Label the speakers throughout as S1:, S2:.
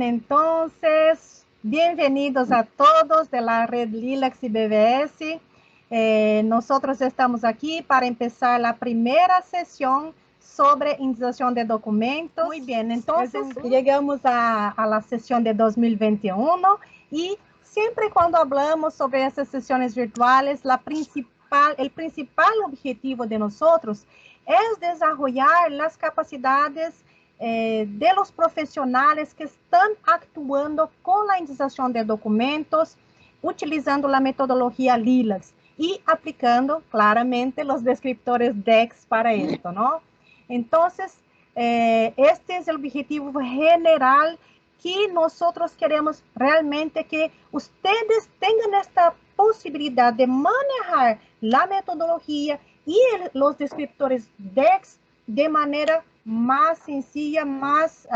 S1: entonces, bienvenidos a todos de la red LILAC y BBS. Nosotros estamos aquí para empezar la primera sesión sobre indexación de documentos. Muy bien, entonces llegamos a la sesión de 2021 y siempre cuando hablamos sobre estas sesiones virtuales, el principal objetivo de nosotros es desarrollar las capacidades de los profesionales que están actuando con la indexación de documentos, utilizando la metodología LILAC y aplicando claramente los descriptores DEX para esto, ¿no? Entonces, este es el objetivo general que nosotros queremos realmente que ustedes tengan esta posibilidad de manejar la metodología y los descriptores DEX de manera más sencilla, más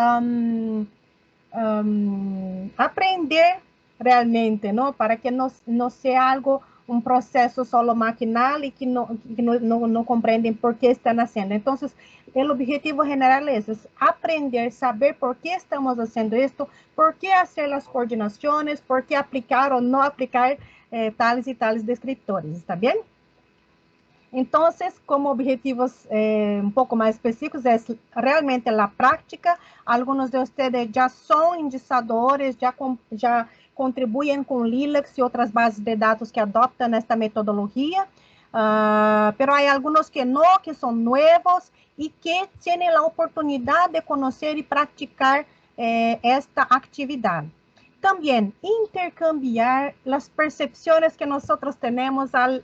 S1: aprender realmente, ¿no? Para que no sea algo, un proceso solo maquinal y que no comprenden por qué están haciendo. Entonces, el objetivo general es aprender, saber por qué estamos haciendo esto, por qué hacer las coordinaciones, por qué aplicar o no aplicar tales y tales descriptores, ¿está bien? Entonces, como objetivos un poco más específicos, es realmente la práctica. Algunos de ustedes ya son indexadores, ya contribuyen con LILAC y otras bases de datos que adoptan esta metodología, pero hay algunos que no, que son nuevos y que tienen la oportunidad de conocer y practicar esta actividad. También intercambiar las percepciones que nosotros tenemos al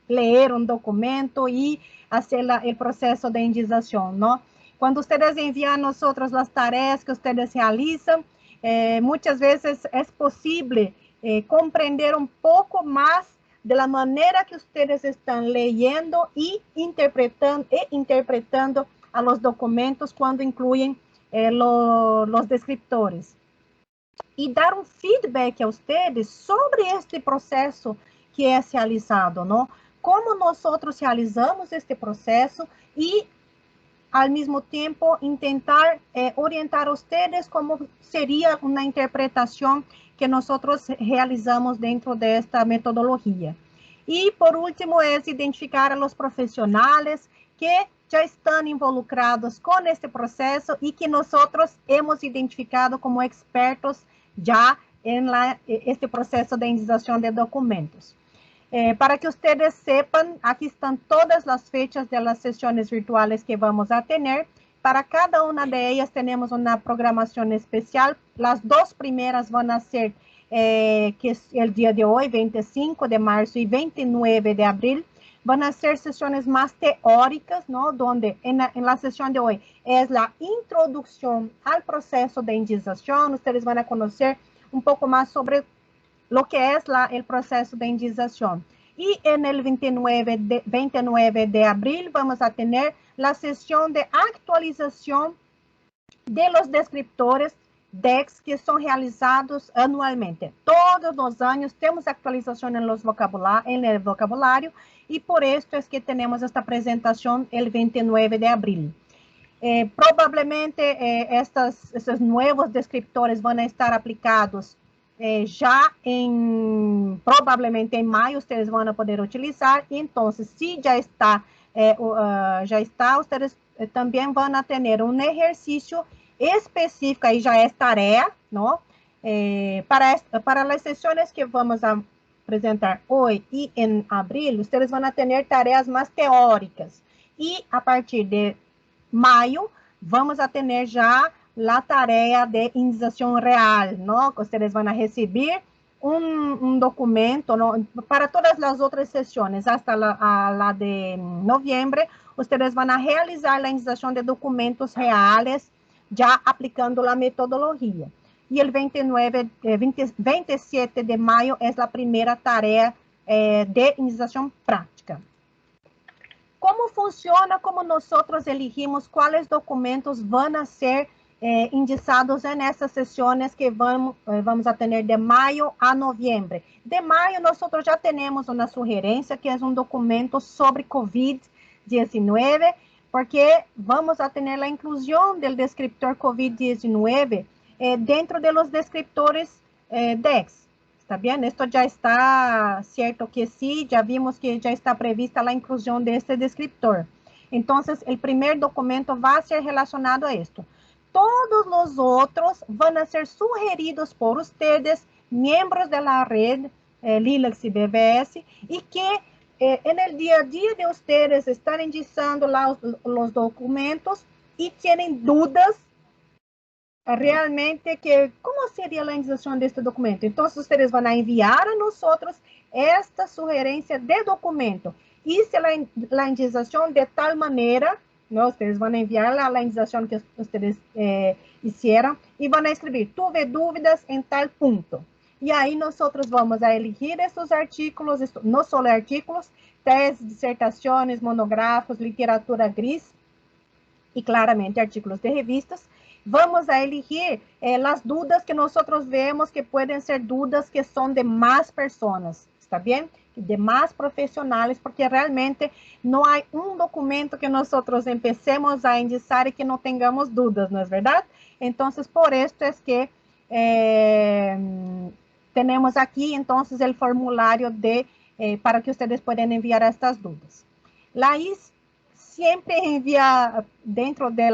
S1: leer un documento y hacer el proceso de indexación, ¿no? Cuando ustedes envían a nosotros las tareas que ustedes realizan, muchas veces es posible comprender un poco más de la manera que ustedes están leyendo y interpretando a los documentos cuando incluyen los descriptores. Y dar un feedback a ustedes sobre este proceso que é realizado, não? Como nós realizamos este processo e, ao mesmo tempo, tentar orientar a vocês como seria uma interpretação que nós realizamos dentro desta metodologia. E, por último, é identificar a los profissionais que já estão involucrados com este processo e que nós hemos identificado como expertos já em este processo de indexação de documentos. Para que ustedes sepan, aquí están todas las fechas de las sesiones virtuales que vamos a tener. Para cada una de ellas tenemos una programación especial. Las dos primeras van a ser, que es el día de hoy, 25 de marzo y 29 de abril. Van a ser sesiones más teóricas, ¿no? Donde en la sesión de hoy es la introducción al proceso de indexación. Ustedes van a conocer un poco más sobre lo que es el proceso de indexación. Y en el 29 de abril vamos a tener la sesión de actualización de los descriptores DEX que son realizados anualmente. Todos los años tenemos actualización en el vocabulario y por esto es que tenemos esta presentación el 29 de abril. Probablemente estos nuevos descriptores van a estar aplicados já provavelmente em maio, vocês vão poder utilizar. E então, se já está, vocês também vão ter um exercício específico, aí já é tarefa, não? Para as sessões que vamos apresentar hoje e em abril, vocês vão ter tarefas mais teóricas. E a partir de maio, vamos ter já la tarea de indexación real, ¿no? Ustedes van a recibir un documento, ¿no? Para todas las otras sesiones, hasta la de noviembre, ustedes van a realizar la indexación de documentos reales, ya aplicando la metodología. Y el 27 de mayo es la primera tarea de indexación práctica. ¿Cómo funciona? Como nosotros elegimos cuáles documentos van a ser indexados nessas sessões que vamos a ter de maio a novembro. De maio, nós já temos uma sugerência, que é um documento sobre COVID-19, porque vamos a ter a inclusão do descriptor COVID-19 dentro de los descriptores DEX. ¿Está bien? Esto ya está cierto que sí, ya vimos que ya está prevista la inclusión de este descriptor. Entonces, el primer documento va a ser relacionado a esto. Todos los otros van a ser sugeridos por ustedes, miembros de la red LILACS y BBS, y que en el día a día de ustedes están indicando los documentos y tienen dudas realmente que cómo sería la indicación de este documento. Entonces, ustedes van a enviar a nosotros esta sugerencia de documento. Hice la indicación de tal manera, ¿no? Ustedes van a enviar la indicación que ustedes hicieron y van a escribir, tuve dúvidas en tal punto. Y ahí nosotros vamos a elegir estos artículos, no solo artículos, tesis, disertaciones, monográficos, literatura gris y claramente artículos de revistas. Vamos a elegir las dudas que nosotros vemos que pueden ser dudas que son de más personas, ¿está bien? De más profesionales, porque realmente no hay un documento que nosotros empecemos a indicar y que no tengamos dudas, ¿no es verdad? Entonces, por esto es que tenemos aquí, entonces, el formulario para que ustedes puedan enviar estas dudas. Laís siempre envía dentro de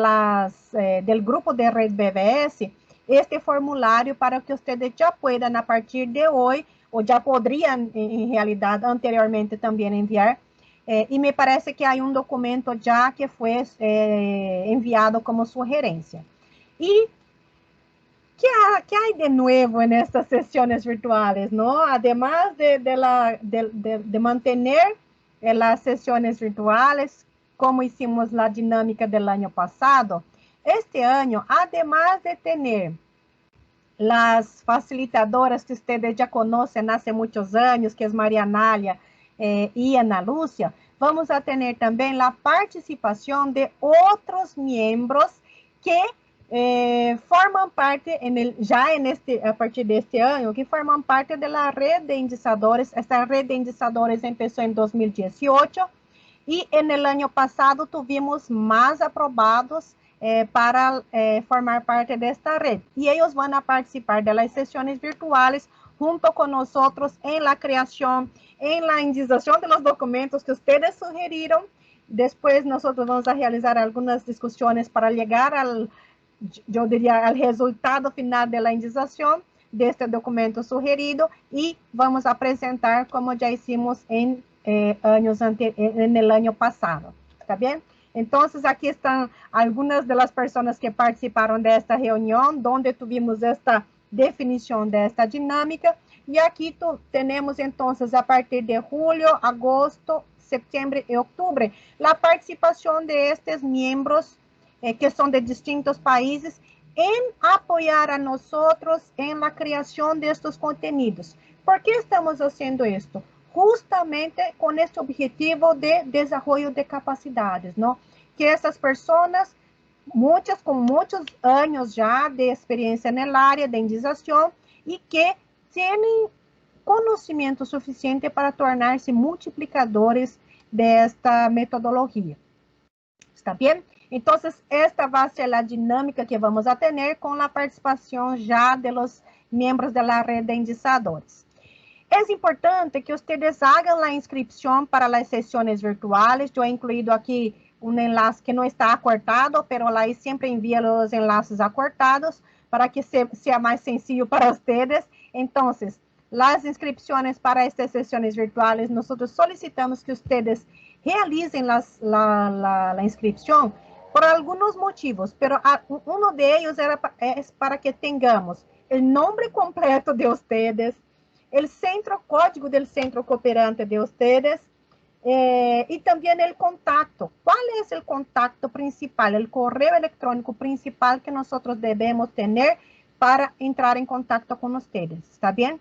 S1: del grupo de Red BBS este formulario para que ustedes ya puedan a partir de hoy, o ya podrían en realidad anteriormente también enviar, y me parece que hay un documento ya que fue enviado como sugerencia. Y ¿qué hay de nuevo en estas sesiones virtuales, no? Además de mantener las sesiones virtuales, como hicimos la dinámica del año pasado, este año, además de tener las facilitadoras que ustedes ya conocen hace muchos años, que es María Analia y Ana Lúcia, vamos a tener también la participación de otros miembros que forman parte a partir de este año, que forman parte de la red de indicadores. Esta red de indicadores empezó en 2018 y en el año pasado tuvimos más aprobados para formar parte de esta red. Y ellos van a participar de las sesiones virtuales junto con nosotros en la creación, en la indicación de los documentos que ustedes sugirieron. Después nosotros vamos a realizar algunas discusiones para llegar yo diría, al resultado final de la indicación de este documento sugerido y vamos a presentar como ya hicimos en el año pasado. ¿Está bien? Entonces, aquí están algunas de las personas que participaron de esta reunión, donde tuvimos esta definición de esta dinámica. Y aquí tenemos entonces a partir de julio, agosto, septiembre y octubre, la participación de estos miembros que son de distintos países en apoyar a nosotros en la creación de estos contenidos. ¿Por qué estamos haciendo esto? Justamente con este objetivo de desarrollo de capacidades, ¿no? Que essas personas, muchas con muchos años ya de experiencia en el área de indización y que tienen conocimiento suficiente para tornar-se multiplicadores de esta metodología. ¿Está bien? Entonces, esta va a ser la dinámica que vamos a tener con la participación ya de los miembros de la red de indicadores. Es importante que ustedes hagan la inscripción para las sesiones virtuales. Yo he incluido aquí un enlace que no está acortado, pero Laís siempre envía los enlaces acortados para que sea más sencillo para ustedes. Entonces, las inscripciones para estas sesiones virtuales, nosotros solicitamos que ustedes realicen la inscripción por algunos motivos, pero uno de ellos es para que tengamos el nombre completo de ustedes, el código del centro cooperante de ustedes y también el contacto. ¿Cuál es el contacto principal, el correo electrónico principal que nosotros debemos tener para entrar en contacto con ustedes? ¿Está bien?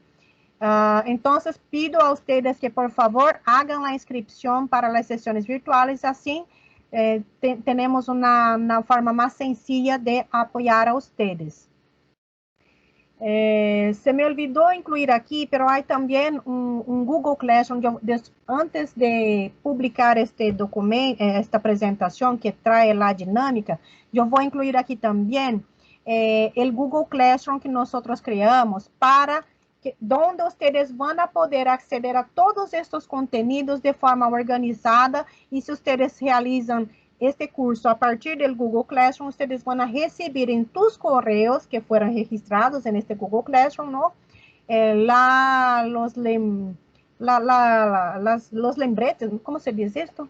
S1: Entonces, pido a ustedes que por favor hagan la inscripción para las sesiones virtuales, así tenemos una forma más sencilla de apoyar a ustedes. Se me olvidó incluir aquí, pero hay también un Google Classroom. Antes de publicar este documento, esta presentación que trae la dinámica, yo voy a incluir aquí también el Google Classroom que nosotros creamos para donde ustedes van a poder acceder a todos estos contenidos de forma organizada y si ustedes realizan este curso a partir del Google Classroom, ustedes van a recibir en tus correos que fueron registrados en este Google Classroom, ¿no? Los lembretes, ¿cómo se dice esto?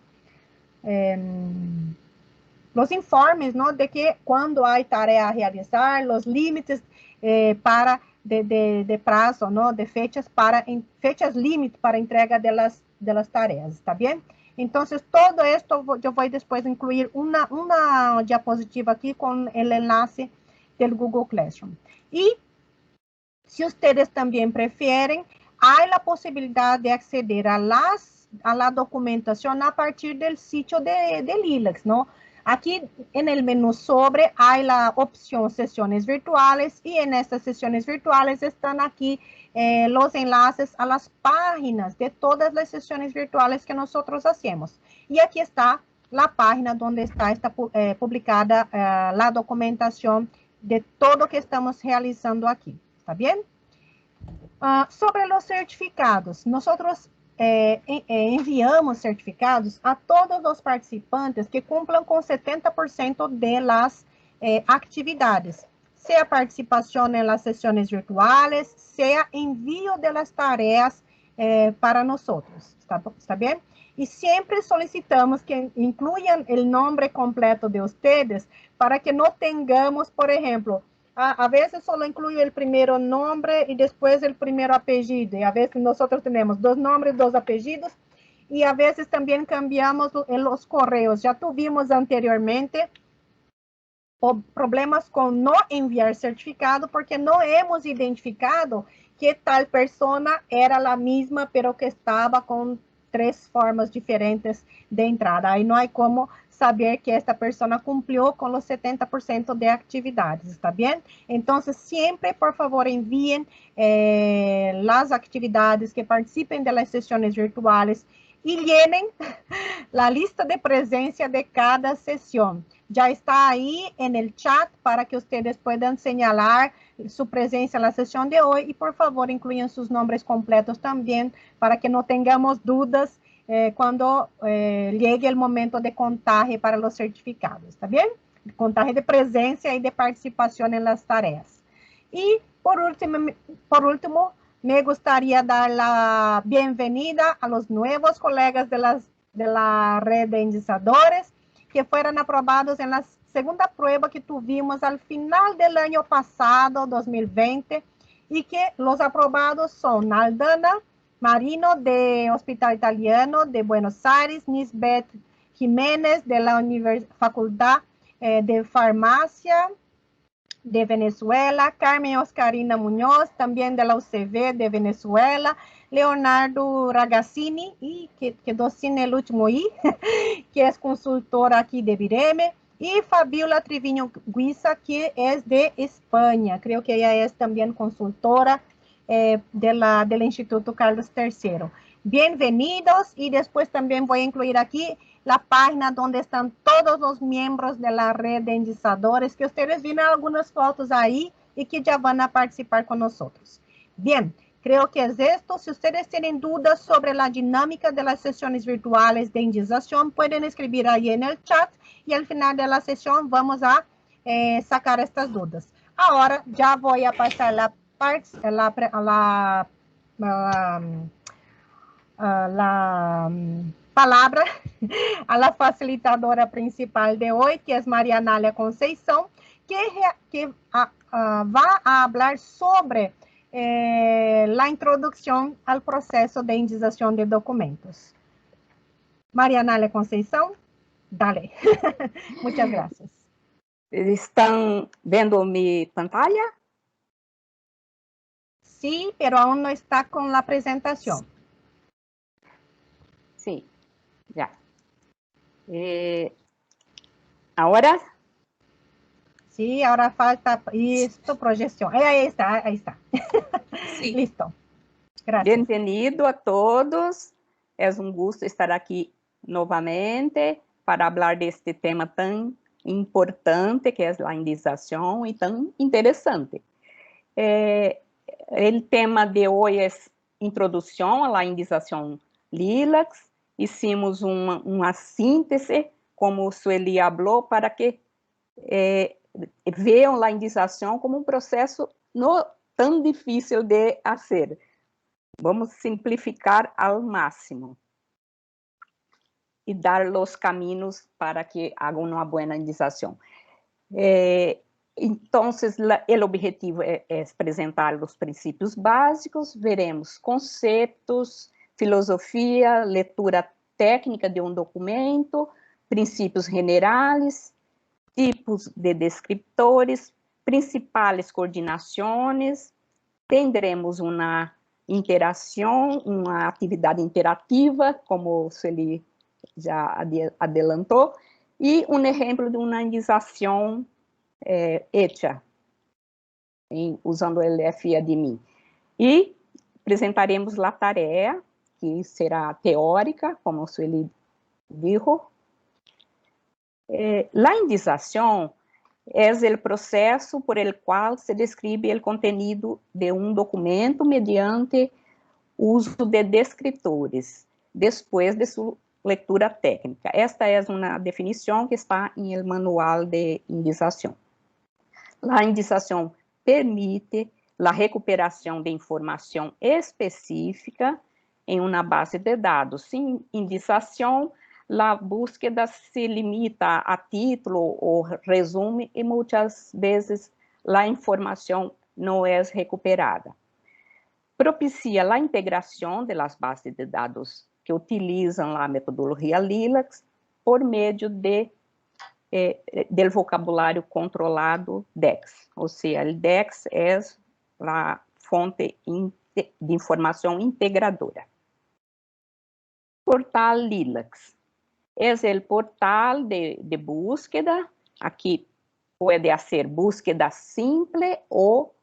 S1: Los informes, ¿no? De que cuando hay tarea a realizar, los límites de prazo, ¿no? De fechas límite para entrega de las tareas, ¿está bien? Entonces, todo esto yo voy después a incluir una diapositiva aquí con el enlace del Google Classroom. Y si ustedes también prefieren, hay la posibilidad de acceder a la documentación a partir del sitio de Lilacs, ¿no? Aquí en el menú sobre hay la opción sesiones virtuales y en estas sesiones virtuales están aquí los enlaces a las páginas de todas las sesiones virtuales que nosotros hacemos. Y aquí está la página donde está publicada la documentación de todo que estamos realizando aquí. ¿Está bien? Sobre los certificados, nosotros enviamos certificados a todos los participantes que cumplan con 70% de las actividades, sea participación en las sesiones virtuales, sea envío de las tareas para nosotros, ¿está bien? Y siempre solicitamos que incluyan el nombre completo de ustedes para que no tengamos, por ejemplo, a veces solo incluyo el primer nombre y después el primer apellido. Y a veces nosotros tenemos 2 nombres, 2 apellidos. Y a veces también cambiamos en los correos. Ya tuvimos anteriormente problemas con no enviar certificado porque no hemos identificado que tal persona era la misma, pero que estaba con 3 formas diferentes de entrada. Ahí no hay como saber que esta persona cumplió con los 70% de actividades, ¿está bien? Entonces, siempre, por favor, envíen las actividades que participen de las sesiones virtuales y llenen la lista de presencia de cada sesión. Ya está ahí en el chat para que ustedes puedan señalar su presencia en la sesión de hoy y por favor incluyan sus nombres completos también para que no tengamos dudas cuando llegue el momento de contaje para los certificados, ¿está bien? Contaje de presencia y de participación en las tareas. Y por último, me gustaría dar la bienvenida a los nuevos colegas de la red de indicadores que fueron aprobados en la segunda prueba que tuvimos al final del año pasado, 2020, y que los aprobados son Aldana Marino, de Hospital Italiano de Buenos Aires, Nisbet Jiménez, de la Facultad de Farmacia de Venezuela, Carmen Oscarina Muñoz, también de la UCV de Venezuela, Leonardo Ragazzini, y que quedó sin el último I, que es consultora aquí de Vireme, y Fabiola Triviño Guisa, que es de España. Creo que ella es también consultora del Instituto Carlos III. Bienvenidos, y después también voy a incluir aquí la página donde están todos los miembros de la red de indicadores, que ustedes vieron algunas fotos ahí y que ya van a participar con nosotros. Bien, creo que es esto. Si ustedes tienen dudas sobre la dinámica de las sesiones virtuales de indización, pueden escribir ahí en el chat y al final de la sesión vamos a sacar estas dudas. Ahora ya voy a pasar la palabra a la facilitadora principal de hoy, que es María Analia Conceição, que va a hablar sobre la introducción al proceso de indización de documentos. María Analia Conceição, dale. Muchas gracias.
S2: ¿Están viendo mi pantalla?
S1: Sí, pero aún no está con la presentación.
S2: Sí, ya. ¿Ahora?
S1: Sí, ahora falta esto, proyección. Ahí está, ahí está.
S2: Sí.
S1: Listo. Gracias.
S2: Bienvenido a todos. Es un gusto estar aquí nuevamente para hablar de este tema tan importante que é a indização e tão interessante. O tema de hoje é introdução à indização LILAC. Hicimos uma síntese, como o Sueli falou, para que vejam a indização como um processo não tão difícil de fazer. Vamos simplificar ao máximo e dar os caminhos para que hagam uma boa indização. Então, o objetivo é apresentar os princípios básicos, veremos conceitos, filosofia, leitura técnica de um documento, princípios generais, tipos de descriptores, principais coordenações, teremos uma interação, uma atividade interativa, como ele já adelantou, e um exemplo de uma indização hecha, usando o LF-ADMIN. E apresentaremos a tarefa, que será teórica, como ele disse. A indização é o processo por el qual se describe o contenido de um documento mediante uso de descriptores, depois de sua leitura técnica. Esta é uma definição que está em el manual de indização. A indização permite a recuperação de informação específica em uma base de dados. Sem indização, a búsqueda se limita a título ou resumo e muitas vezes a informação não é recuperada. Propicia a integração das bases de dados que utilizam a metodologia LILAC por meio do vocabulário controlado DEX, ou seja, o DEX é a fonte de informação integradora. Portal LILAC é o portal de búsqueda. Aqui pode ser búsqueda simples ou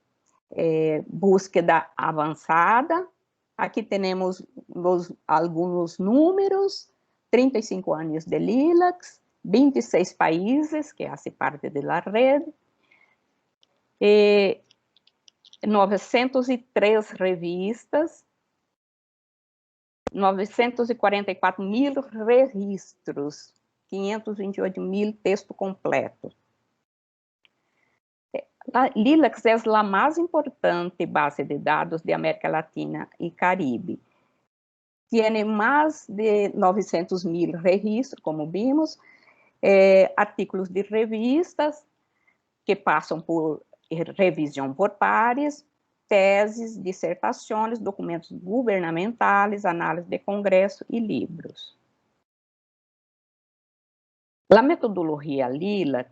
S2: búsqueda avançada. Aqui temos alguns números: 35 anos de LILAC, 26 países que fazem parte da rede, 903 revistas, 944 mil registros, 528 mil texto completo. A LILAC é a mais importante base de dados de América Latina e Caribe. Tem mais de 900 mil registros, como vimos, artigos de revistas que passam por revisão por pares, teses, dissertações, documentos governamentais, análise de congresso e livros. A metodologia LILAC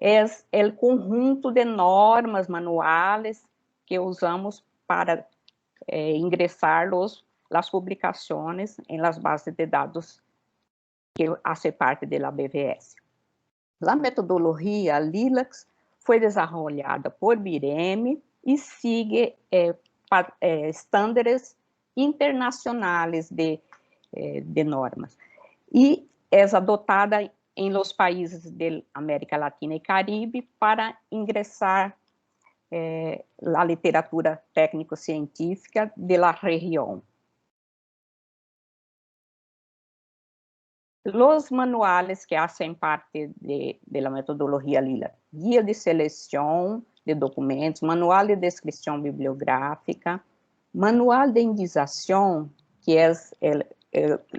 S2: é o conjunto de normas manuais que usamos para ingressar as publicações em las bases de dados que fazem parte da BVS. A metodologia LILAC foi desenvolvida por BIREM e sigue estándares internacionais de normas. E é adotada em los países da América Latina e Caribe para ingressar a literatura técnico-científica da região. Os manuais que fazem parte da metodologia LILAC: guia de seleção de documentos, manual de descrição bibliográfica, manual de indização, que é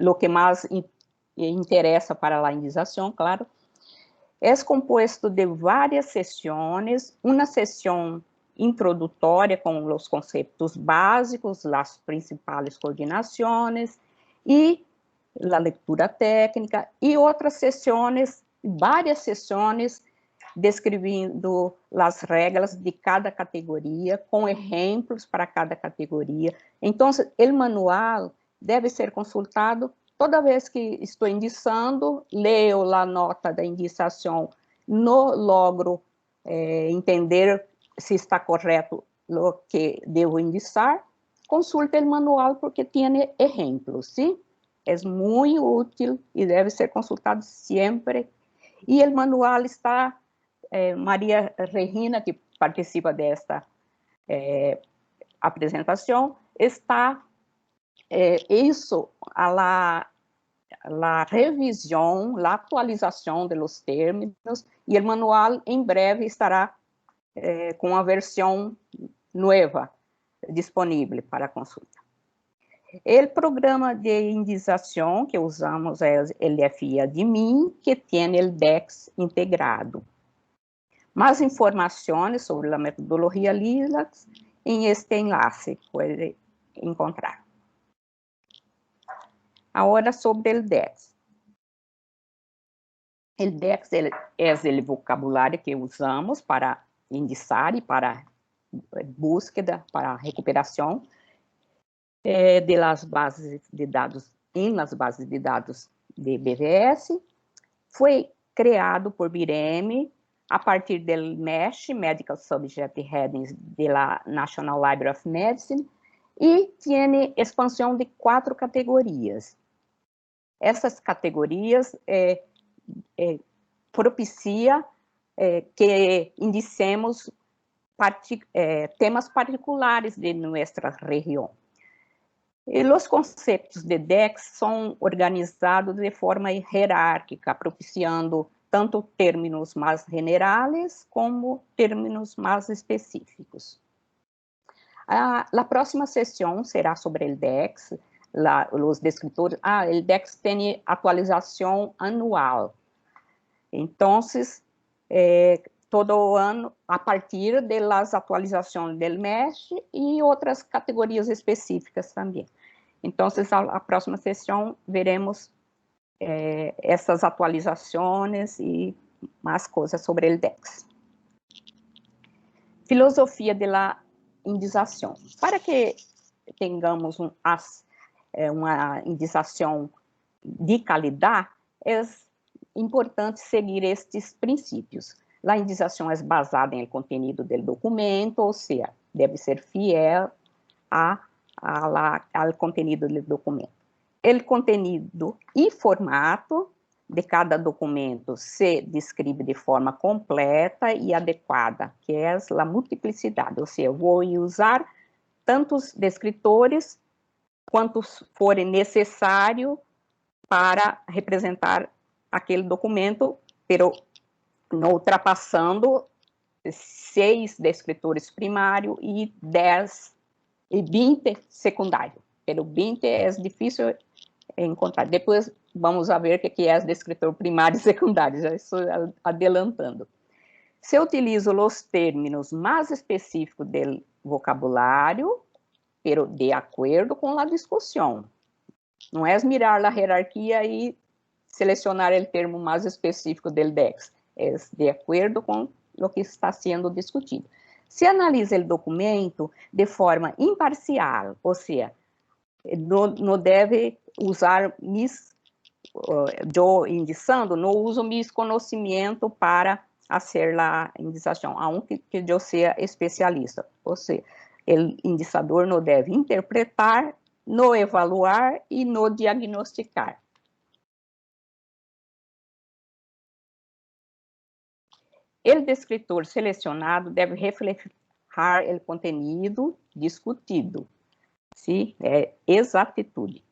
S2: o que mais interessa para a indização, claro. É composto de várias sessões, uma sessão introdutória com os conceitos básicos, as principais coordenações e a leitura técnica, e outras sessões, várias sessões, descrevendo as regras de cada categoria, com exemplos para cada categoria. Então, o manual deve ser consultado toda vez que estou indicando, leio a nota da indicação, não logro entender se está correto o que devo indicar, consulte o manual porque tem exemplos, sim? É muito útil e deve ser consultado sempre. E o manual está, Maria Regina, que participa desta apresentação, está isso a la revisión, la actualización de los términos, y el manual en breve estará con uma versão nova disponível para consulta. O programa de indização que usamos é o LFI-Admin, que tem o DEX integrado. Mais informações sobre a metodologia LILAC em este enlace pode encontrar. Agora sobre o DEX. O DEX é o vocabulário que usamos para indizar e para búsqueda, para recuperação de las bases de dados, em las bases de dados de BVS. Foi criado por BIREM a partir do MESH, Medical Subject Headings, da National Library of Medicine, e tem expansão de 4 categorias. Essas categorias propicia que indicemos temas particulares de nossa região. E os conceitos de DEX são organizados de forma hierárquica, propiciando tanto términos mais generais como términos mais específicos. A próxima sessão será sobre o DEX, os descritores. O DEX tem atualização anual. Então, todo ano, a partir das atualizações do MESH e outras categorias específicas também. Então, a próxima sessão veremos essas atualizações e mais coisas sobre o DEX. Filosofia da indização. Para que tenhamos uma indização de qualidade, é importante seguir estes princípios. A indização é baseada no conteúdo do documento, ou seja, deve ser fiel ao conteúdo do documento. O conteúdo e formato de cada documento se descreve de forma completa e adequada, que é a multiplicidade, ou seja, vou usar tantos descritores quantos forem necessário para representar aquele documento, pero não ultrapassando 6 descritores primários e 10 e 20 secundários. Pero 20 é difícil encontrar. Depois vamos ver o que é descritor primário e secundário, já estou adelantando. Se eu utilizo os términos mais específicos do vocabulário, pero de acordo com a discussão. Não é mirar a hierarquia e selecionar o termo mais específico do DEX. É de acordo com o que está sendo discutido. Se analisa o documento de forma imparcial, ou seja, não deve usar eu indicando, não uso misconhecimento para fazer a indicação, aunque que eu seja especialista. Ou seja, o indicador não deve interpretar, não evaluar e não diagnosticar. O descritor selecionado deve refletir o conteúdo discutido, sim, é exatitude.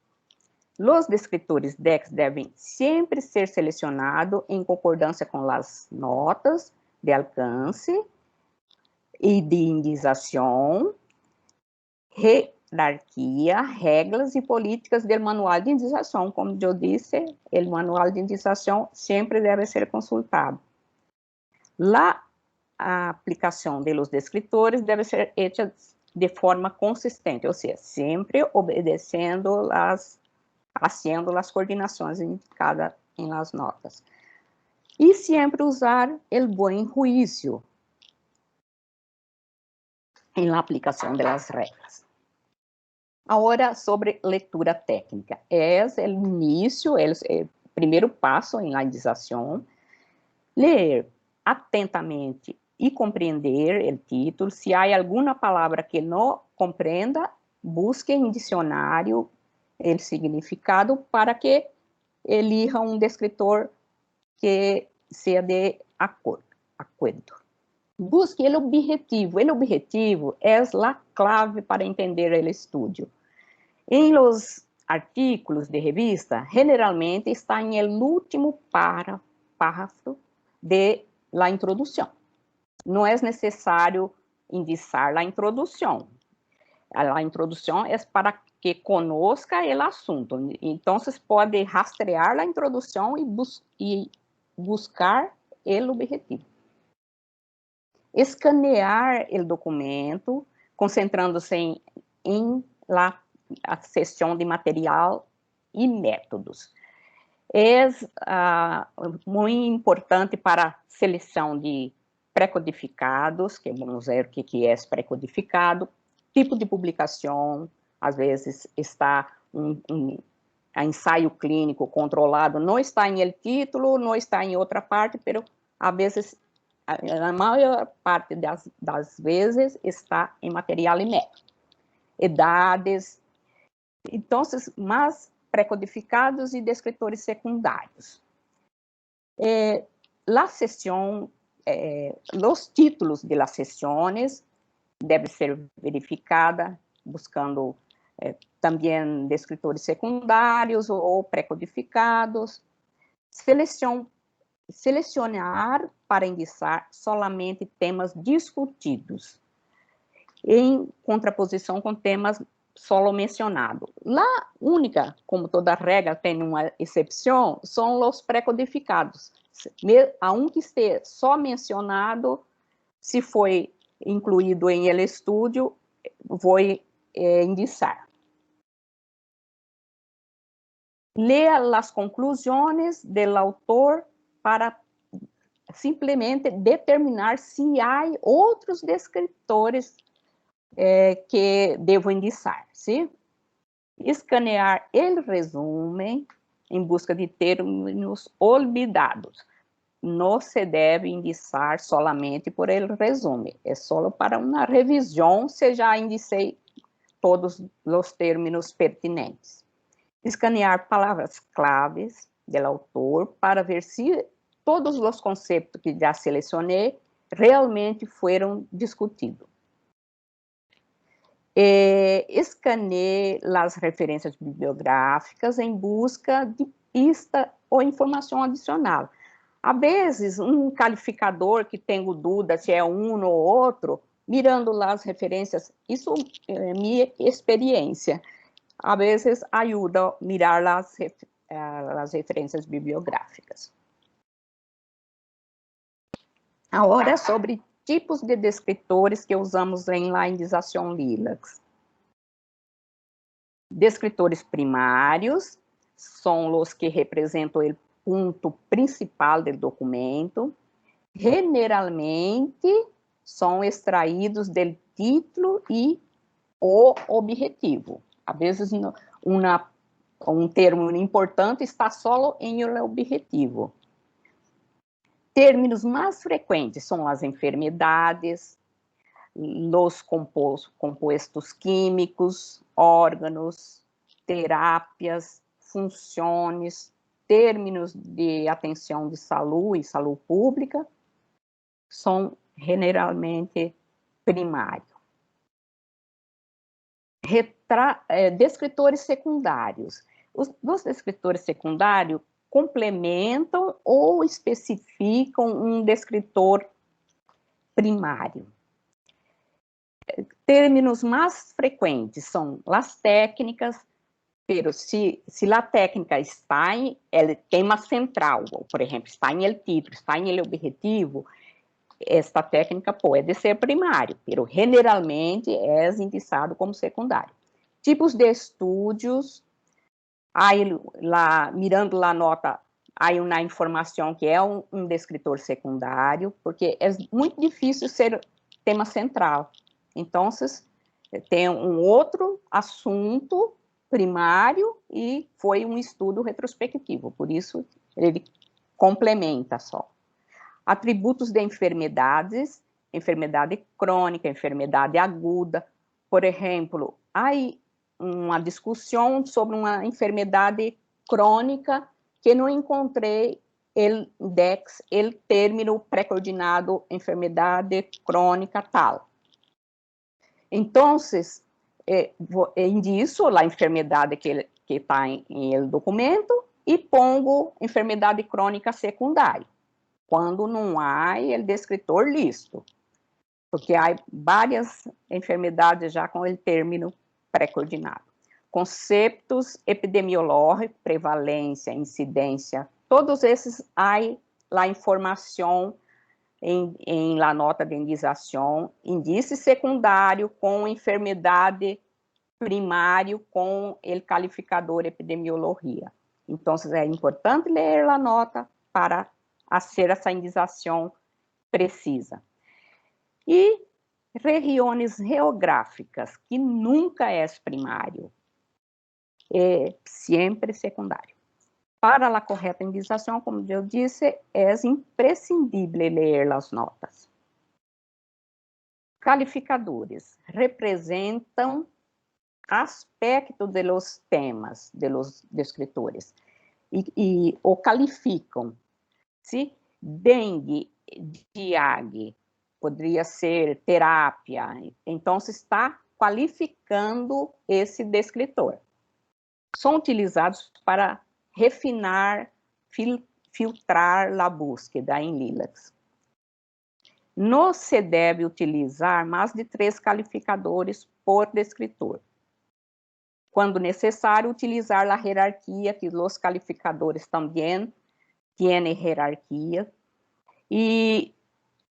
S2: Os descritores DEX devem sempre ser selecionados em concordância com as notas de alcance e de indização, hierarquia, regras e políticas do manual de indização. Como eu disse, o manual de indização sempre deve ser consultado. A aplicação de los descritores deve ser feita de forma consistente, ou seja, sempre obedecendo haciendo as coordenações indicadas em las notas. E sempre usar o bom juízo em la aplicação de las regras. Agora, sobre leitura técnica. É o início, o primeiro passo em la indização. Ler atentamente e compreender o título. Se há alguma palavra que não compreenda, busque em dicionário o significado para que elija um descritor que seja de acordo. Busque o objetivo. O objetivo é a clave para entender o estudo. Em los artículos de revista, generalmente está em el último párrafo de la introdução. Não é necessário indicar a introdução. A introdução é para que conozca o assunto. Então, você pode rastrear a introdução e buscar o objetivo. Escanear o documento, concentrando-se em la seção de material e métodos. É muito importante para a seleção de pré-codificados, que vamos ver o que é pré-codificado, tipo de publicação, às vezes está ensaio clínico controlado, não está em el título, não está em outra parte, mas às vezes, a maior parte das vezes, está em material e método. Idades, então, mais pré-codificados e descritores secundários. La sessão, os títulos de las sessões deve ser verificada, buscando também descritores secundários ou pré-codificados. Selecionar para indicar solamente temas discutidos, em contraposição com temas solo mencionados. La única, como toda regra tem uma exceção, são os pré-codificados. Aunque esteja só mencionado, se foi incluído em el estudio, vou indicar. Lea as conclusões do autor para simplesmente determinar se há outros descritores que devo indicar, sim? Escanear o resumo em busca de termos olvidados. Não se deve indicar solamente por el resumo, é só para uma revisão, se já indicei todos os termos pertinentes. Escanear palavras claves do autor para ver se todos os conceitos que já selecionei realmente foram discutidos. Escaneie as referências bibliográficas em busca de pista ou informação adicional. Às vezes, um calificador que tenho dúvida se é um ou outro, mirando lá as referências, isso é minha experiência. Às vezes, ajuda a mirar as referências bibliográficas. Agora, sobre tipos de descritores que usamos em la indização LILAC. Descritores primários são os que representam o ponto principal do documento. Generalmente, são extraídos do título e o objetivo. Às vezes, um termo importante está só em o objetivo. Termos mais frequentes são as enfermidades, os compostos químicos, órgãos, terápias, funções, termos de atenção de saúde e saúde pública, são generalmente primários. Descritores secundários. Os descritores secundários complementam ou especificam um descritor primário. Termos mais frequentes são as técnicas, pero se a técnica está em tema central, por exemplo, está em el título, está em el objetivo, esta técnica pode ser primário, pero generalmente é indicado como secundário. Tipos de estudos, mirando lá a nota, há uma informação que é um descritor secundário, porque é muito difícil ser tema central. Então, tem um outro assunto primário e foi um estudo retrospectivo, por isso ele complementa só. Atributos de enfermidades, enfermidade crônica, enfermidade aguda. Por exemplo, há uma discussão sobre uma enfermidade crônica que não encontrei el index, el término pré-coordinado enfermedade crônica tal. Então, indico a enfermidade que está em el documento e pongo enfermidade crônica secundária, quando não há o descritor listo, porque há várias enfermidades já com o término pré-coordinado. Conceitos epidemiológicos, prevalência, incidência, todos esses há a informação em la nota de indicação, índice secundário com enfermidade primário com o calificador epidemiologia. Então, é importante ler a nota para fazer essa indicação precisa. E regiões geográficas, que nunca é primário, é sempre secundário. Para a correta indicação, como eu disse, é imprescindível ler as notas. Calificadores representam aspectos de los temas de los descritores e o calificam. Se dengue, diag, poderia ser terapia, então se está qualificando esse descritor. São utilizados para refinar, filtrar a búsqueda em LILAC. Não se deve utilizar mais de 3 calificadores por descritor. Quando necessário, utilizar a hierarquia, que os calificadores também têm hierarquia, e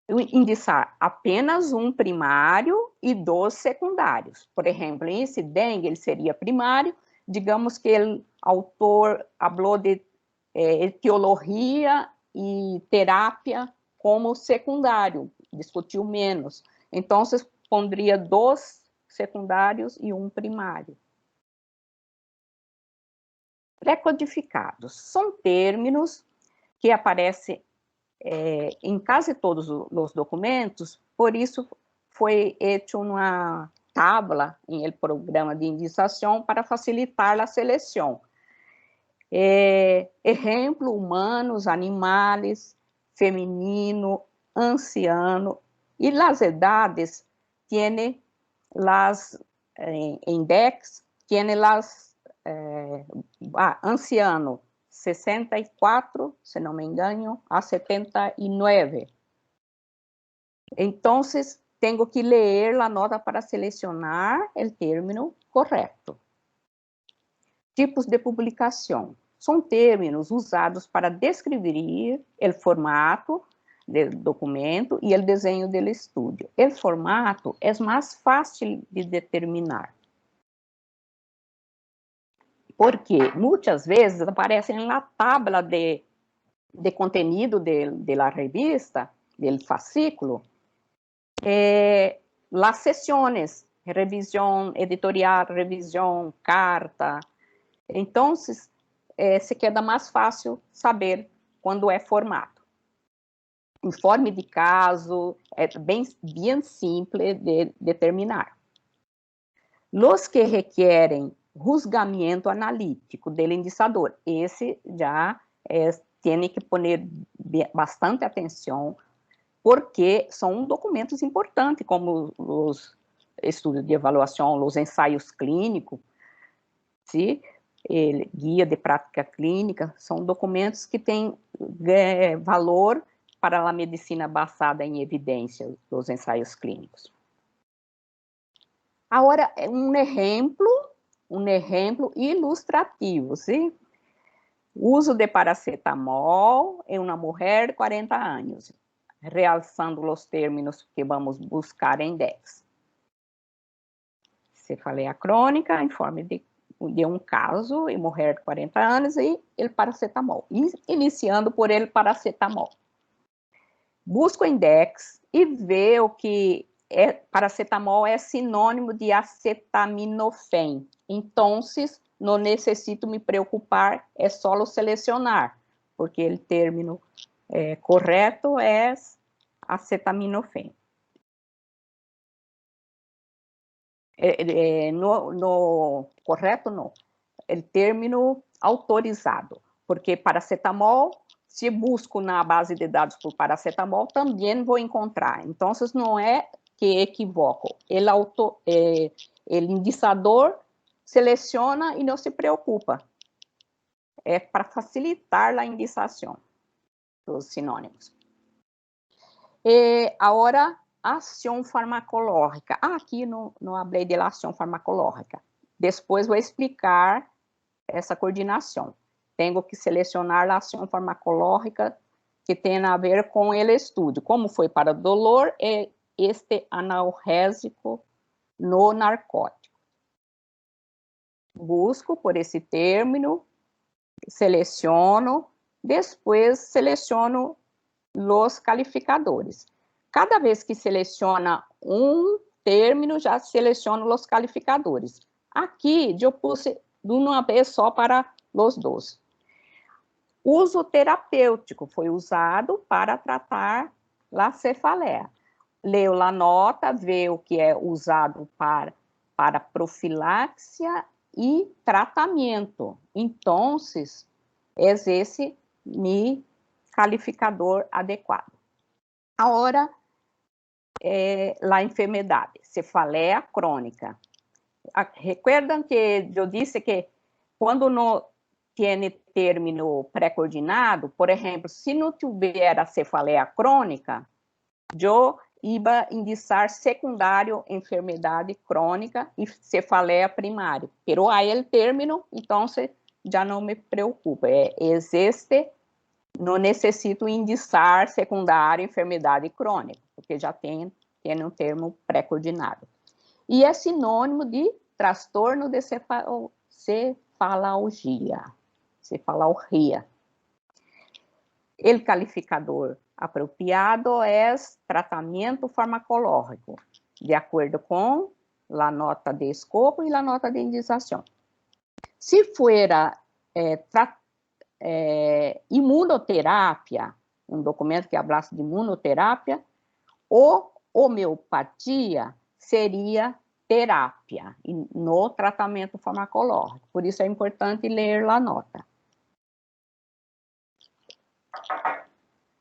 S2: indicar apenas um primário e 2 secundários. Por exemplo, esse dengue, ele seria primário, digamos que o autor falou de etiologia e terapia como secundário, discutiu menos. Então, pondria 2 secundários e um primário. Pré-codificados são termos que aparecem em quase todos os documentos, por isso foi feita uma tabla em el programa de indicação para facilitar a seleção. Exemplo, humanos, animais, feminino, anciano, e as edades tiene las index, tiene las anciano 64, se não me engano, a 79. Então, tenho que ler a nota para selecionar o término correto. Tipos de publicação. São termos usados para descrever o formato do documento e o desenho do estudo. O formato é mais fácil de determinar, porque muitas vezes aparecem na tabla de contenido de la revista, del fascículo, las sesiones, revisão editorial, revisão, carta. Então, se queda mais fácil saber quando é formato. Informe de caso, é bem simples de determinar. Los que requerem juzgamento analítico do indicador, esse já tem que pôr bastante atenção, porque são documentos importantes, como os estudos de avaliação, os ensaios clínicos, sim? Guia de prática clínica, são documentos que têm valor para a medicina basada em evidência, os ensaios clínicos. Agora, um exemplo ilustrativo, sim? Uso de paracetamol em uma mulher de 40 anos, realçando os termos que vamos buscar em DEX. Cefaleia crônica, informe de um caso, em mulher de 40 anos, e o paracetamol. Iniciando por ele paracetamol. Busco o index e vê o que paracetamol é sinônimo de acetaminofém. Então, não necessito me preocupar, é só selecionar, porque o termo correto é acetaminofém. Correto não, o termo autorizado, porque paracetamol se busco na base de dados por paracetamol, também vou encontrar. Então, não é que equivoco. O indicador seleciona e não se preocupa. É para facilitar a indicação dos sinônimos. Agora, ação farmacológica. Aqui não falei da ação farmacológica. Depois vou explicar essa coordenação. Tenho que selecionar a ação farmacológica que tem a ver com o estudo. Como foi para dolor, é este analgésico no narcótico. Busco por esse término, seleciono, depois seleciono os calificadores. Cada vez que seleciona um término, já seleciono os calificadores. Aqui, eu pus de uma vez só para os dois. Uso terapêutico foi usado para tratar a cefaleia. Leio a nota, vê o que é usado para profilaxia e tratamento. Então, é esse meu calificador adequado. Agora, a enfermidade, cefaleia crônica. Recuerdan que eu disse que quando não tem término pré-coordenado, por exemplo, se não tiver a cefaleia crônica, eu ia indicar secundário enfermidade crônica e cefaleia primária. Pero aí o término, então já não me preocupa. Existe, não necessito indicar secundário enfermidade crônica, porque já tem um termo pré-coordenado. E é sinônimo de transtorno de cefalgia. O calificador apropriado é tratamento farmacológico, de acordo com a nota de escopo e a nota de indicação. Se for imunoterapia, um documento que hablasse de imunoterapia, ou homeopatia seria terapia, no tratamento farmacológico. Por isso é importante ler a nota.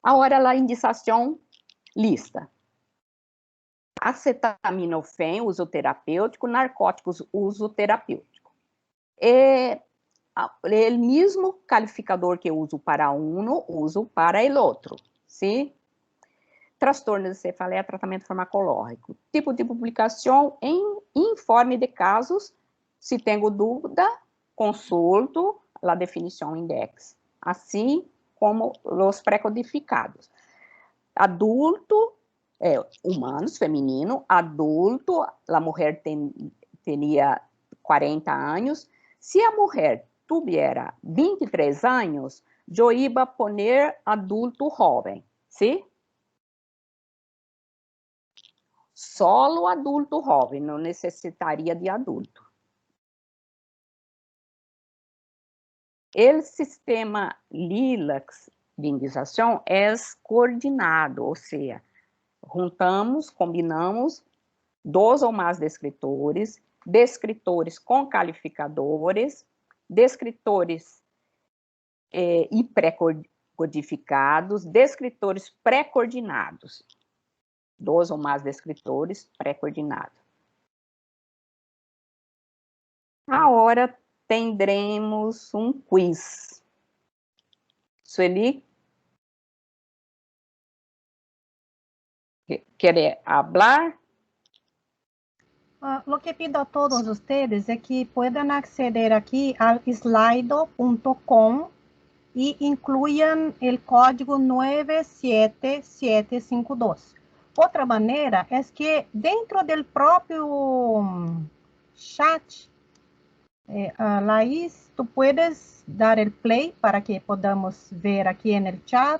S2: Agora, a indicação lista. Acetaminofém, uso terapêutico, narcóticos, uso terapêutico. O mesmo calificador que eu uso para um, uso para o outro, sim? Transtorno de cefaleia, tratamento farmacológico. Tipo de publicação em informe de casos. Se tenho dúvida, consulto a definição index. Assim como os pré-codificados. Adulto, humanos, feminino, adulto, a mulher teria 40 anos. Se a mulher tivesse 23 anos, eu ia poner adulto jovem, sim? Solo adulto jovem, não necessitaria de adulto. O sistema LILAC de indicação é coordenado, ou seja, juntamos, combinamos 2 ou mais descritores, descritores com calificadores, descritores e pré-codificados, descritores pré-coordenados. 2 ou mais descritores pré-coordenados. Agora teremos um quiz. Sueli, ¿quiere hablar?
S1: Lo que pido a todos ustedes es que puedan acceder aquí al slido.com y incluyan el código 97752. Otra manera es que dentro del propio chat, Laís, tú puedes dar el play para que podamos ver aquí en el chat.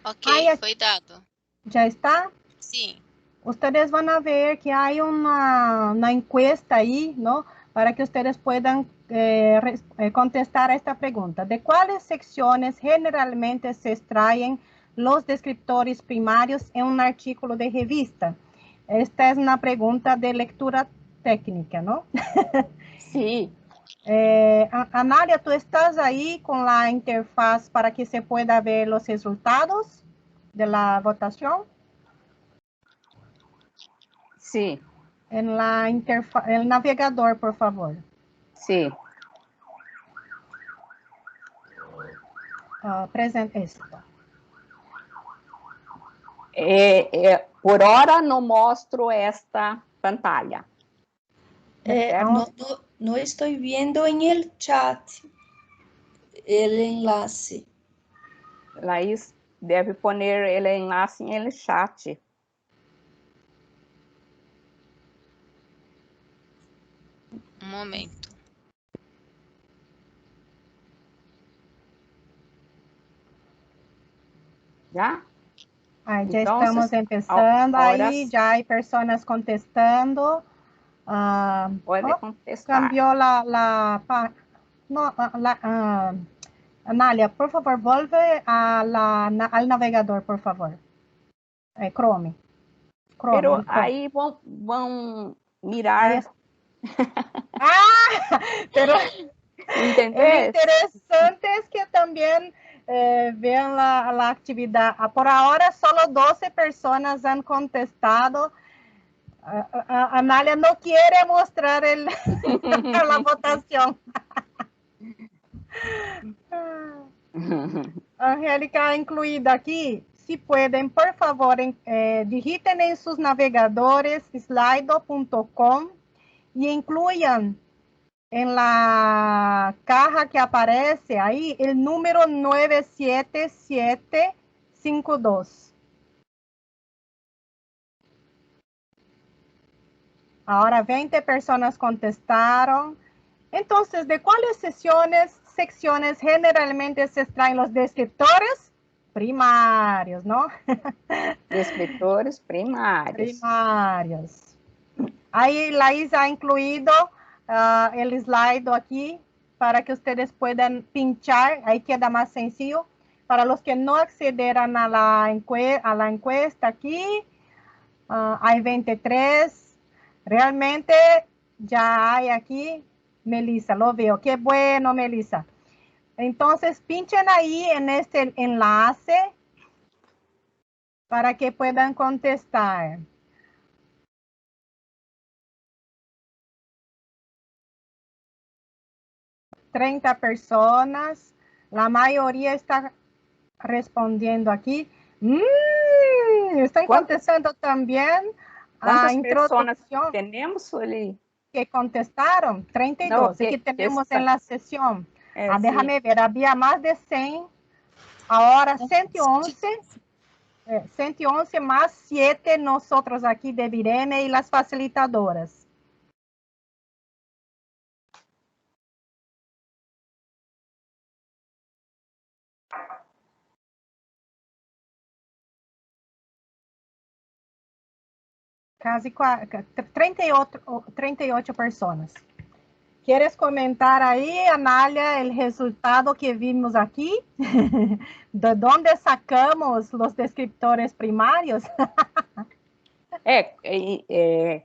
S3: Ok, foi dado.
S1: ¿Ya está?
S3: Sim.
S1: Ustedes van a ver que hay una encuesta ahí, ¿no? Para que ustedes puedan contestar a esta pregunta. ¿De cuáles secciones generalmente se extraen los descriptores primarios en un artículo de revista? Esta es una pregunta de lectura técnica, ¿no?
S2: Sí,
S1: Anália, ¿tú estás ahí con la interfaz para que se pueda ver los resultados de la votación?
S2: Sí.
S1: En la interfaz, el navegador, por favor.
S2: Sí.
S1: Presente esto.
S2: Por ahora no muestro esta pantalla.
S4: No estoy viendo en el chat el enlace.
S2: Laís deve poner el enlace en el chat.
S3: Un momento.
S2: ¿Ya?
S1: Ya
S2: Entonces,
S1: estamos empezando
S2: ahora
S1: ahí, ya hay personas contestando.
S2: Puede contestar.
S1: Cambió Anália, por favor, vuelve al navegador, por favor. Chrome.
S2: Pero ahí van mirar.
S1: Pero
S2: ¿Entendés?
S1: interesante es que también vean la actividad. Por ahora, solo 12 personas han contestado. Anália no quiere mostrar la votación. Angélica incluida aquí. Si pueden, por favor, digiten en sus navegadores slido.com y incluyan en la caja que aparece ahí el número 97752. Ahora 20 personas contestaron. Entonces, ¿de cuáles secciones generalmente se extraen los descriptores? Primarios, ¿no?
S2: Descriptores primários.
S1: Primarios. Ahí Laís ha incluido el slide aquí para que ustedes puedan pinchar. Ahí queda más sencillo. Para los que no accederán a la encuesta aquí, hay 23. Realmente ya hay aquí, Melissa, lo veo. Qué bueno, Melissa. Entonces, pinchen ahí en este enlace para que puedan contestar. $30 personas. La mayoría está respondiendo aquí. Están contestando también.
S2: ¿Cuántas personas tenemos ali?
S1: Que contestaron, 32, que tenemos en la sesión. Déjame ver, había más de 100, ahora 111, 111 más 7 nosotros aquí de Virene y las facilitadoras. Casi 38 personas. ¿Quieres comentar ahí, Anália, el resultado que vimos aquí? ¿De dónde sacamos los descriptores primarios?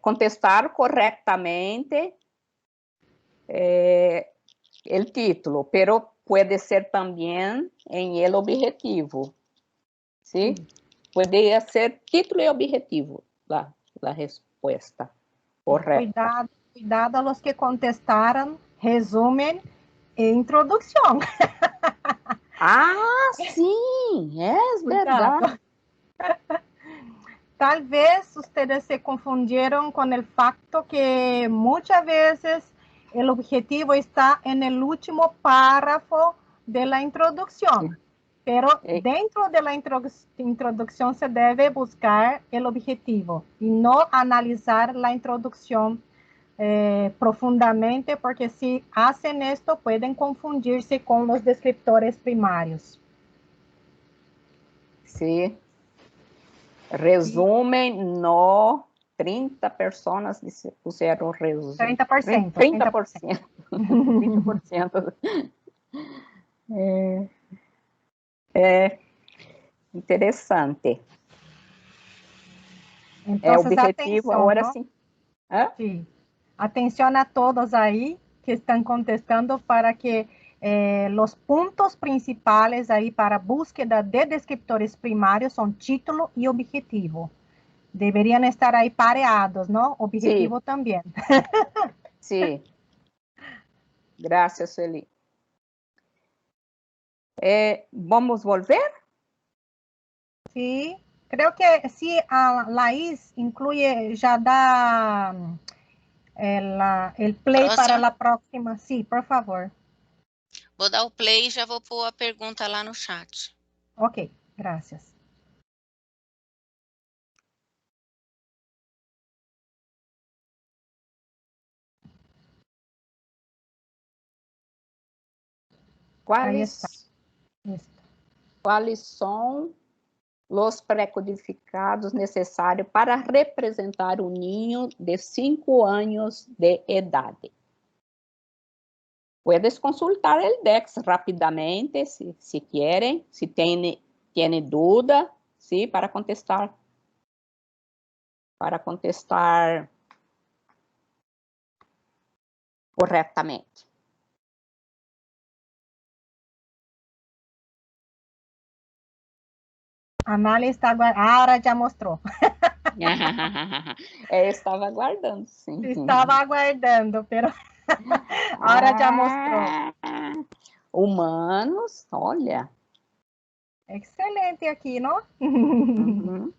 S2: Contestar correctamente el título, pero puede ser también en el objetivo, ¿sí? Puede ser título y objetivo la respuesta correcta.
S1: Cuidado a los que contestaron, resumen e introducción.
S2: Sí, es verdad.
S1: Tal vez ustedes se confundieron con el facto que muchas veces el objetivo está en el último párrafo de la introducción. Pero dentro de la introducción se debe buscar el objetivo y no analizar la introducción profundamente, porque si hacen esto pueden confundirse con los descriptores primarios.
S2: Sí. Resumen, no. 30 personas pusieron resumen.
S1: 30%.
S2: 30%. 30%. Interessante.
S1: Entonces,
S2: objetivo
S1: atención,
S2: agora
S1: ¿no?
S2: sim.
S1: Sí. Atención a todos ahí. que están contestando para que los puntos principales ahí para búsqueda de descriptores primarios son título y objetivo. Deberían estar ahí pareados, ¿no? Objetivo también.
S2: Sí. Gracias, Eli. ¿Vamos a volver?
S1: Sí, creo que sí, a Laís incluye, ya da el play
S3: Próxima.
S1: para la próxima. Sí, por favor.
S3: Vou dar o play e já vou pôr a pergunta lá no chat.
S1: Ok, gracias. Ahí está. Listo.
S2: ¿Cuáles son los precodificados necesarios para representar un niño de 5 años de edad? Puedes consultar el DEX rápidamente, si quieren, si tiene duda, ¿sí? Para contestar correctamente.
S1: Anália está aguardando. Ahora já mostrou.
S2: Estava aguardando, sim.
S1: Estava aguardando, pero ahora já mostrou.
S2: Humanos, olha.
S1: Excelente aqui, não?
S2: Uhum.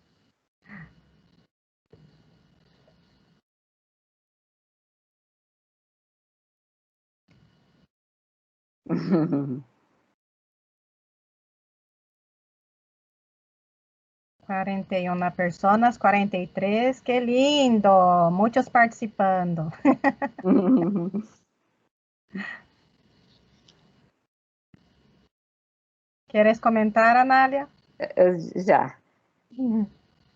S2: Uhum.
S1: 41 personas, 43, que lindo, muitos participando. ¿Quieres comentar, Anália?
S2: Já.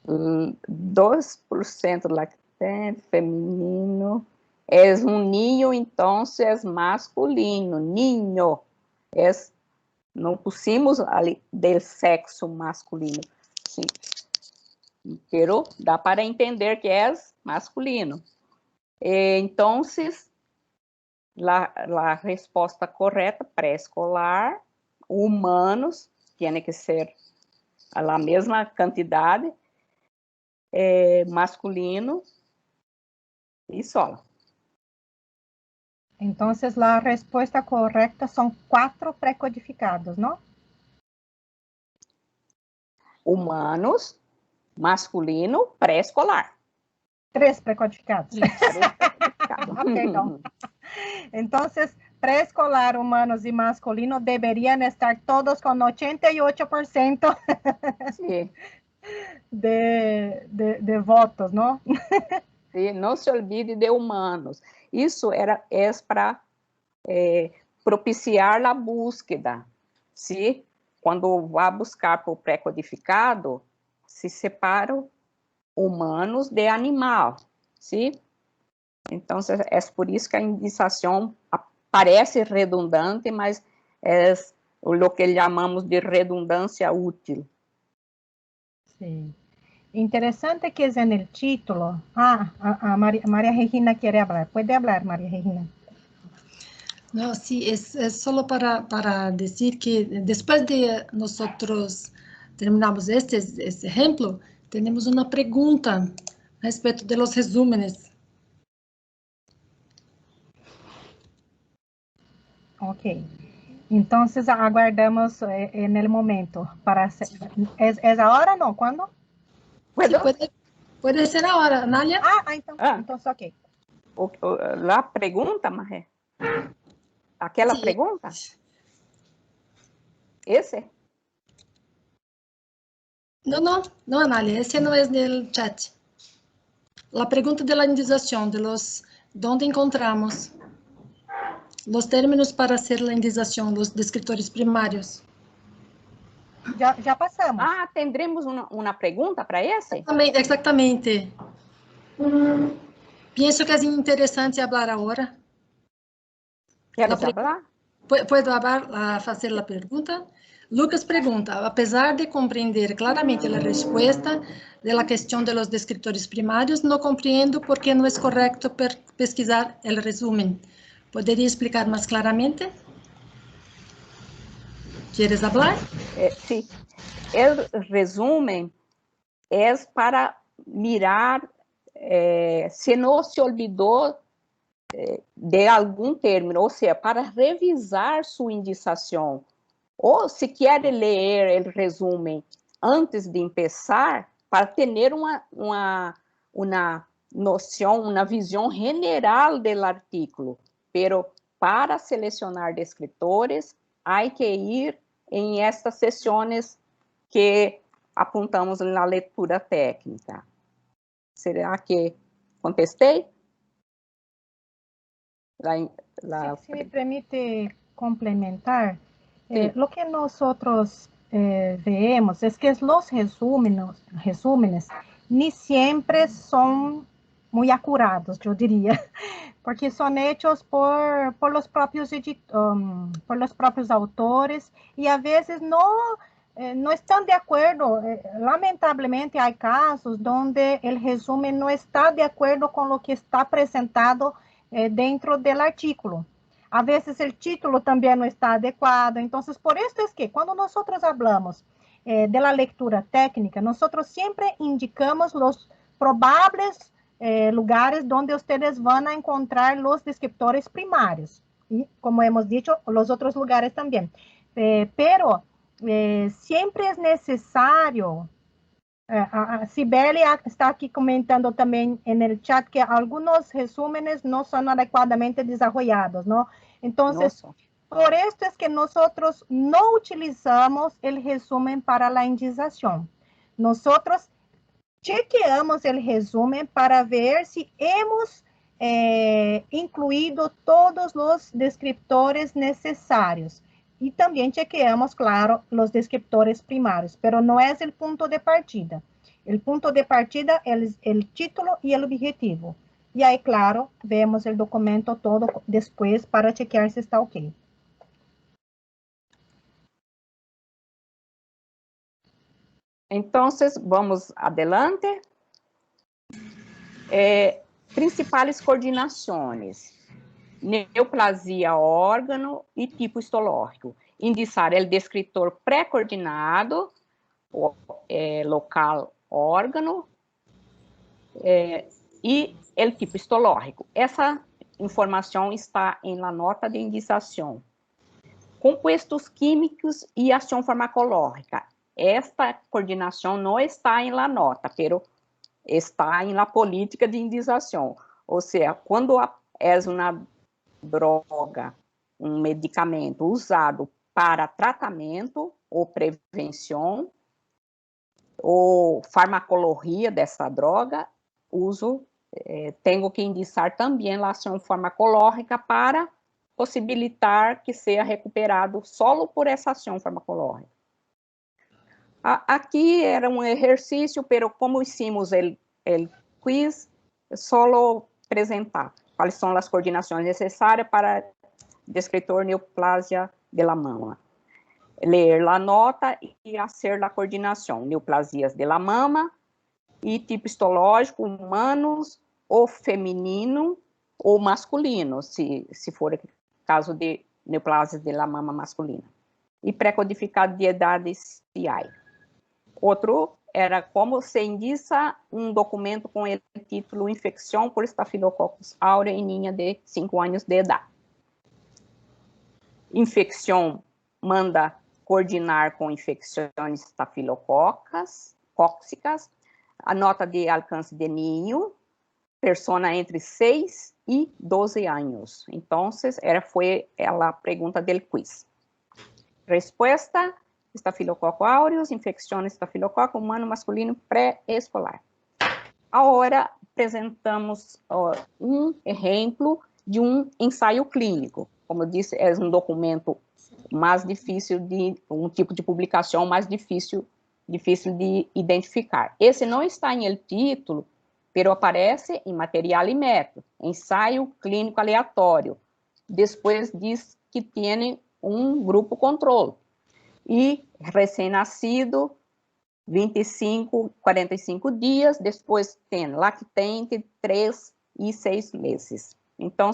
S2: 2% lactante, feminino. É ninho, então, é masculino. Ninho. Não pusimos ali del sexo masculino. Sim. Pero dá para entender que é masculino. Então, a resposta correta, pré-escolar, humanos, tem que ser a mesma quantidade, masculino e solo.
S1: Então, a resposta correta são 4 precodificados, não?
S2: Humanos, masculino, pré-escolar.
S1: 3 precodificados. Ok, então. Então, pré-escolar, humanos e masculino deveriam estar todos com 88%
S2: Sí.
S1: de votos, não?
S2: Sí, não se olvide de humanos. Isso é para propiciar a búsqueda. ¿Sí? Quando vai buscar por pré-codificado, se separa humanos de animal. ¿Sí? Então, é por isso que a indicação parece redundante, mas é o que chamamos de redundância útil.
S1: Sim. Interessante que é no título. A María Regina quer falar. Pode falar, María Regina.
S5: No, sí, es solo para decir que después de nosotros terminamos este ejemplo, tenemos una pregunta respecto de los resúmenes.
S1: Ok. Então, aguardamos no momento. É a hora, não? Quando?
S5: Sí, puede ser ahora, Anália.
S1: Então ok.
S2: A pergunta, Maré? Aquela
S5: Sí.
S2: pergunta? Esse?
S5: No, Anália, ese no es del chat. La pregunta de la indización, ¿dónde encontramos los términos para hacer la indización, los descriptores primarios?
S1: Já passamos.
S2: Tendremos uma pergunta para esse?
S5: Exactamente. Pienso que es interesante hablar ahora.
S2: ¿Quieres falar?
S5: ¿Puedo hacer la pregunta? Lucas pregunta, apesar de compreender claramente la respuesta de la cuestión de los descriptores primarios, no comprendo por qué no es correcto pesquisar el resumen. ¿Podría explicar más claramente? ¿Quieres hablar?
S2: Sí. El resumen es para mirar se no se olvidou de algum término, ou seja, para revisar sua indicação, ou se quer ler o resumen antes de começar, para ter uma noção, uma visão general do artículo, pero para selecionar descritores, há que ir em estas sessões que apontamos na leitura técnica. Será que contestei?
S1: Si me permite complementar,
S2: Sí.
S1: lo que nosotros vemos es que los resúmenes ni siempre son muy acurados, yo diría, porque son hechos por los propios autores y a veces no están de acuerdo. Lamentablemente hay casos donde el resumen no está de acuerdo con lo que está presentado dentro del artículo. A veces el título también no está adecuado. Entonces, por esto es que cuando nosotros hablamos de la lectura técnica, nosotros siempre indicamos los probables lugares donde ustedes van a encontrar los descriptores primarios. Y, como hemos dicho, los otros lugares también. Pero siempre es necesario. A Cibele está aqui comentando também no chat que alguns resúmenes não são adequadamente desarrollados, ¿no? Entonces, por esto es que nosotros no utilizamos el resumen para la indización. Nosotros chequeamos el resumen para ver si hemos incluído todos los descriptores necesarios. Y también chequeamos, claro, los descriptores primarios, pero no es el punto de partida. El punto de partida es el título y el objetivo. Y ahí, claro, vemos el documento todo después para chequear si está ok.
S2: Entonces, vamos adelante. Principais coordenações. Neoplasia órgano e tipo histológico. Indicar o descritor pré-coordenado, local órgano, e o tipo histológico. Essa informação está na nota de indicação. Compostos químicos e ação farmacológica. Esta coordenação não está na nota, pero está na política de indicação. Ou seja, quando é uma droga, um medicamento usado para tratamento ou prevenção, ou farmacologia dessa droga, tenho que indicar também a ação farmacológica para possibilitar que seja recuperado solo por essa ação farmacológica. Aqui era um exercício, pero como hicimos o quiz, solo apresentar quais são as coordenações necessárias para descritor neoplasia de la mama. Ler a nota e fazer a coordenação. Neoplasias de la mama e tipo histológico, humanos, ou feminino ou masculino, se for caso de neoplasias de la mama masculina. E pré-codificado de idade CI. Outro era como se indica um documento com o título Infecção por Staphylococcus aureus em ninha de 5 anos de idade. Infecção manda coordenar com infecções estafilocóxicas, a nota de alcance de ninho, persona entre 6 e 12 anos. Então, foi a pergunta do quiz. Resposta: Staphylococcus aureus, infecção estafilococo humano masculino pré-escolar. Agora, apresentamos um exemplo de um ensaio clínico. Como eu disse, é um documento mais difícil um tipo de publicação mais difícil de identificar. Esse não está em el título, pero aparece em material e método, ensaio clínico aleatório. Depois diz que tem um grupo controle. E recém-nascido, 25, 45 dias, depois tem lactente, 3 e 6 meses. Então,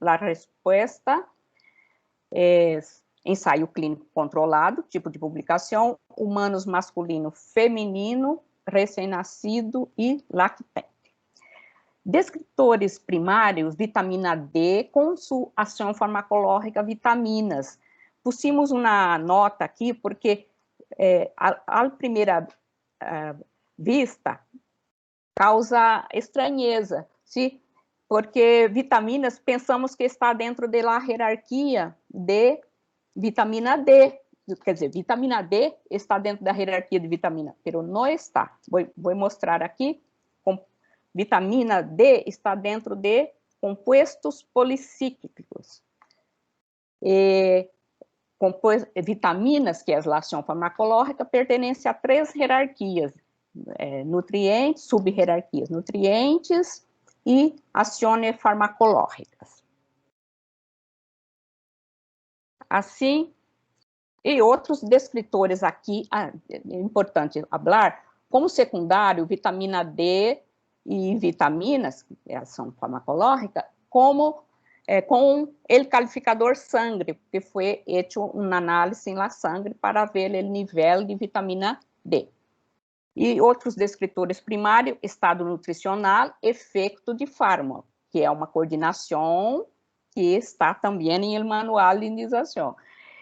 S2: la respuesta es ensaio clínico controlado, tipo de publicação, humanos masculino, feminino, recém-nascido e lactente. Descritores primários, vitamina D, com sua ação farmacológica, vitaminas. Pusimos uma nota aqui, porque à primeira vista, causa estranheza, sim? Porque vitaminas, pensamos que está dentro da hierarquia de vitamina D, quer dizer, vitamina D está dentro da hierarquia de vitamina, mas não está. Vou mostrar aqui. Vitamina D está dentro de compostos policíclicos. Vitaminas, que é a ação farmacológica, pertencem a 3 hierarquias, nutrientes, sub-hierarquias, nutrientes e ações farmacológicas. Assim, e outros descritores aqui, é importante falar, como secundário, vitamina D e vitaminas, que é ação farmacológica, como com o calificador sangue, porque foi feito uma análise na sangue para ver o nível de vitamina D. E outros descritores primários, estado nutricional, efeito de fármaco, que é uma coordenação que está também no manual de indicação.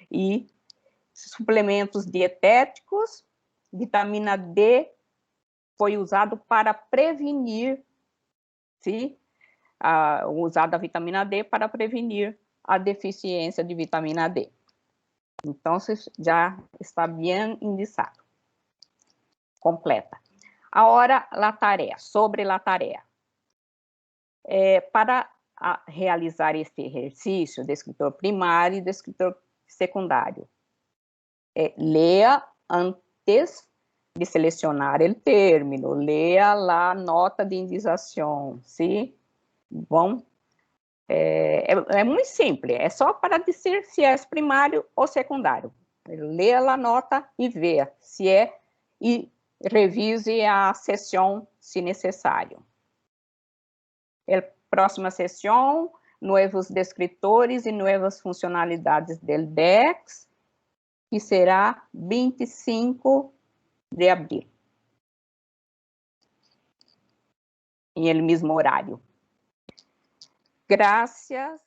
S2: E suplementos dietéticos, vitamina D foi usado para prevenir, sim, usada a vitamina D para prevenir a deficiência de vitamina D. Então, já está bem indicado. Completa. Agora, a tarefa, sobre a tarefa. Para realizar este exercício, descritor primário e descritor secundário, leia antes de selecionar o término, leia a nota de indicação, sim? Bom, é muito simples, é só para dizer se é primário ou secundário. Leia a nota e veja se e revise a sessão se necessário. Próxima sessão, novos descritores e novas funcionalidades do DEX, que será 25 de abril, em el mesmo horário. Graças.